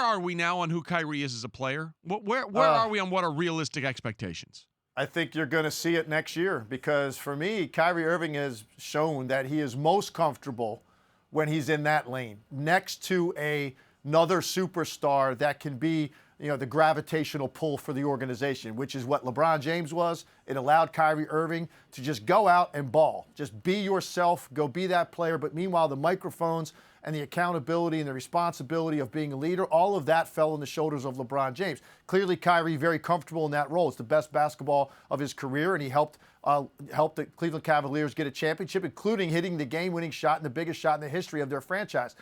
are we now on who Kyrie is as a player? Where are we on what are realistic expectations? I think you're going to see it next year because for me, Kyrie Irving has shown that he is most comfortable when he's in that lane next to another superstar that can be, the gravitational pull for the organization, which is what LeBron James was. It allowed Kyrie Irving to just go out and ball. Just be yourself, go be that player. But meanwhile, the microphones and the accountability and the responsibility of being a leader, all of that fell on the shoulders of LeBron James. Clearly, Kyrie very comfortable in that role. It's the best basketball of his career, and he helped the Cleveland Cavaliers get a championship, including hitting the game-winning shot and the biggest shot in the history of their franchise.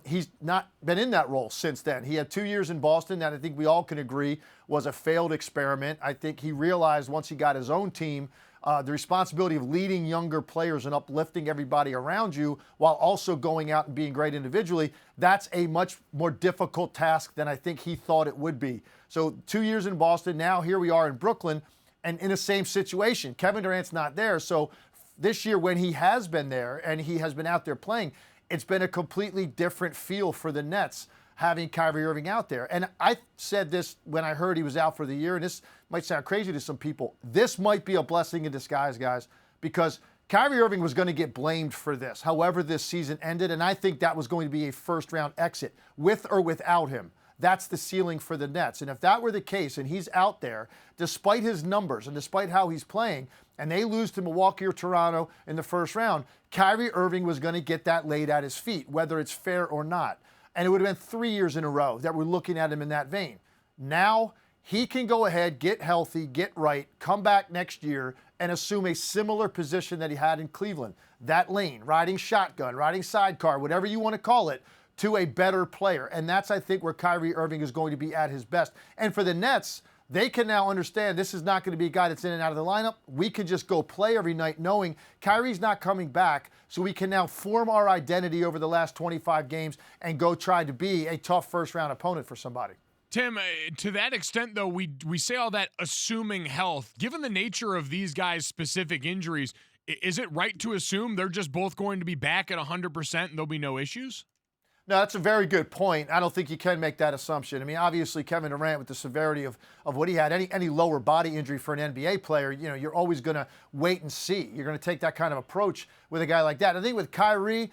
He's not been in that role since then. He had 2 years in Boston that I think we all can agree was a failed experiment. I think he realized once he got his own team, the responsibility of leading younger players and uplifting everybody around you while also going out and being great individually, that's a much more difficult task than I think he thought it would be. So 2 years in Boston, now here we are in Brooklyn and in the same situation. Kevin Durant's not there. So this year when he has been there and he has been out there playing, it's been a completely different feel for the Nets having Kyrie Irving out there. And I said this when I heard he was out for the year, and this might sound crazy to some people. This might be a blessing in disguise, guys, because Kyrie Irving was going to get blamed for this, however this season ended, and I think that was going to be a first-round exit, with or without him. That's the ceiling for the Nets. And if that were the case, and he's out there, despite his numbers and despite how he's playing, and they lose to Milwaukee or Toronto in the first round, Kyrie Irving was going to get that laid at his feet, whether it's fair or not. And it would have been 3 years in a row that we're looking at him in that vein. Now he can go ahead, get healthy, get right, come back next year, and assume a similar position that he had in Cleveland. That lane, riding shotgun, riding sidecar, whatever you want to call it, to a better player. And that's, I think, where Kyrie Irving is going to be at his best. And for the Nets, they can now understand this is not going to be a guy that's in and out of the lineup. We can just go play every night knowing Kyrie's not coming back, so we can now form our identity over the last 25 games and go try to be a tough first-round opponent for somebody. Tim, to that extent, though, we say all that assuming health. Given the nature of these guys' specific injuries, is it right to assume they're just both going to be back at 100% and there'll be no issues? No, that's a very good point. I don't think you can make that assumption. I mean, obviously, Kevin Durant, with the severity of what he had, any lower body injury for an NBA player, you're always going to wait and see. You're going to take that kind of approach with a guy like that. I think with Kyrie,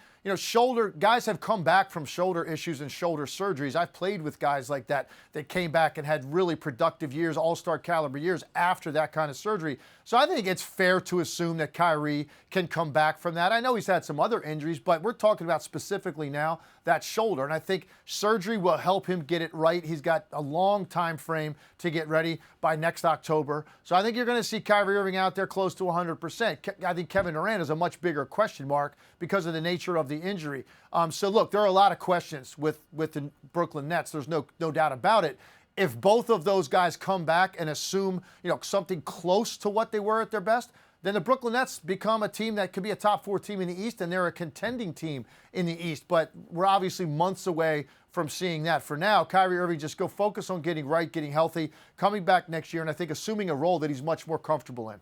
guys have come back from shoulder issues and shoulder surgeries. I've played with guys like that came back and had really productive years, all-star caliber years after that kind of surgery. So I think it's fair to assume that Kyrie can come back from that. I know he's had some other injuries, but we're talking about specifically now that shoulder. And I think surgery will help him get it right. He's got a long time frame to get ready by next October. So I think you're going to see Kyrie Irving out there close to 100%. I think Kevin Durant is a much bigger question mark because of the nature of the injury. So look, there are a lot of questions with the Brooklyn Nets. There's no doubt about it. If both of those guys come back and assume, something close to what they were at their best, then the Brooklyn Nets become a team that could be a top 4 team in the East, and they're a contending team in the East. But we're obviously months away from seeing that. For now, Kyrie Irving just go focus on getting right, getting healthy, coming back next year, and I think assuming a role that he's much more comfortable in.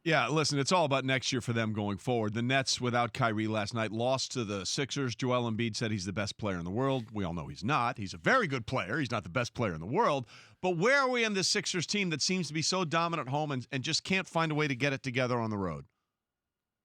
Yeah, listen, it's all about next year for them going forward. The Nets, without Kyrie last night, lost to the Sixers. Joel Embiid said he's the best player in the world. We all know he's not. He's a very good player. He's not the best player in the world. But where are we in this Sixers team that seems to be so dominant at home and just can't find a way to get it together on the road?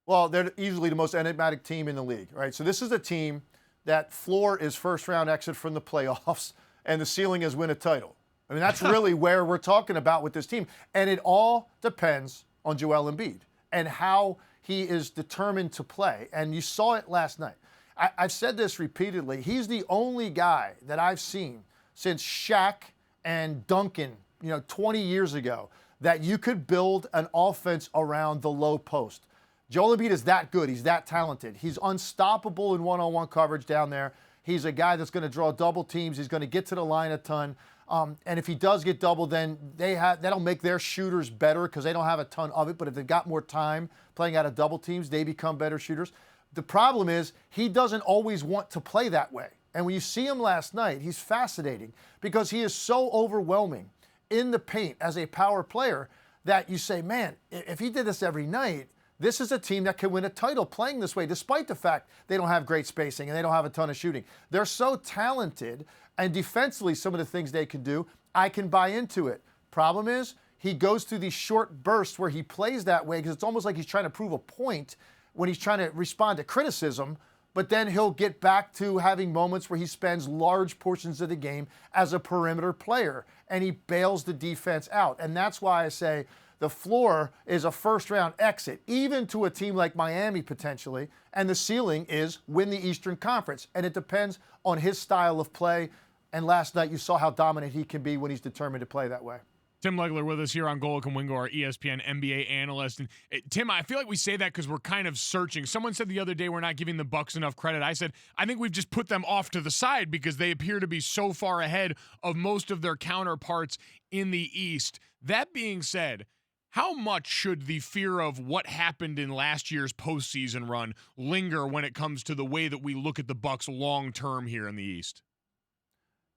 Well, they're easily the most enigmatic team in the league, right? So this is a team that floor is first-round exit from the playoffs, and the ceiling is win a title. I mean, that's really where we're talking about with this team. And it all depends on Joel Embiid and how he is determined to play. And you saw it last night. I've said this repeatedly. He's the only guy that I've seen since Shaq and Duncan, 20 years ago, that you could build an offense around the low post. Joel Embiid is that good. He's that talented. He's unstoppable in one-on-one coverage down there. He's a guy that's going to draw double teams. He's going to get to the line a ton. And if he does get doubled, then that'll make their shooters better because they don't have a ton of it. But if they've got more time playing out of double teams, they become better shooters. The problem is he doesn't always want to play that way. And when you see him last night, he's fascinating because he is so overwhelming in the paint as a power player that you say, man, if he did this every night, this is a team that can win a title playing this way, despite the fact they don't have great spacing and they don't have a ton of shooting. They're so talented, And defensively, some of the things they can do, I can buy into it. Problem is, he goes through these short bursts where he plays that way because it's almost like he's trying to prove a point when he's trying to respond to criticism, but then he'll get back to having moments where he spends large portions of the game as a perimeter player, and he bails the defense out. And that's why I say the floor is a first-round exit, even to a team like Miami potentially, and the ceiling is win the Eastern Conference. And it depends on his style of play. And last night you saw how dominant he can be when he's determined to play that way. Tim Legler with us here on Golic and Wingo, our ESPN NBA analyst. And Tim, I feel like we say that because we're kind of searching. Someone said the other day we're not giving the Bucks enough credit. I said, I think we've just put them off to the side because they appear to be so far ahead of most of their counterparts in the East. That being said, how much should the fear of what happened in last year's postseason run linger when it comes to the way that we look at the Bucks long term here in the East?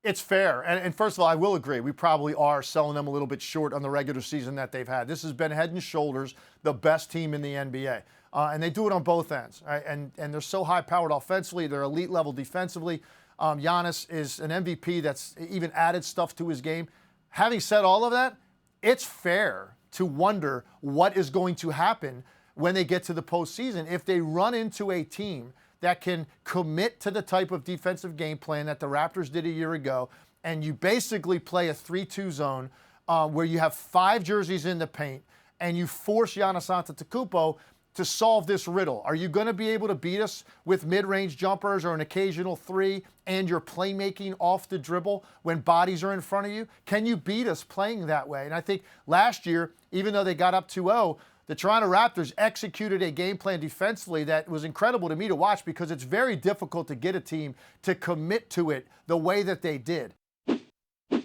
It's fair. And first of all, I will agree. We probably are selling them a little bit short on the regular season that they've had. This has been head and shoulders the best team in the NBA. And they do it on both ends. Right? And they're so high-powered offensively. They're elite level defensively. Giannis is an MVP that's even added stuff to his game. Having said all of that, it's fair to wonder what is going to happen when they get to the postseason if they run into a team that can commit to the type of defensive game plan that the Raptors did a year ago, and you basically play a 3-2 zone where you have 5 jerseys in the paint, and you force Giannis Antetokounmpo to solve this riddle. Are you going to be able to beat us with mid-range jumpers or an occasional 3 and your playmaking off the dribble when bodies are in front of you? Can you beat us playing that way? And I think last year, even though they got up 2-0, the Toronto Raptors executed a game plan defensively that was incredible to me to watch because it's very difficult to get a team to commit to it the way that they did.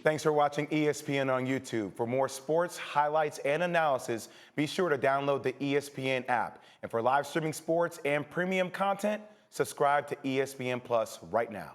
Thanks for watching ESPN on YouTube. For more sports, highlights, and analysis, be sure to download the ESPN app. And for live streaming sports and premium content, subscribe to ESPN Plus right now.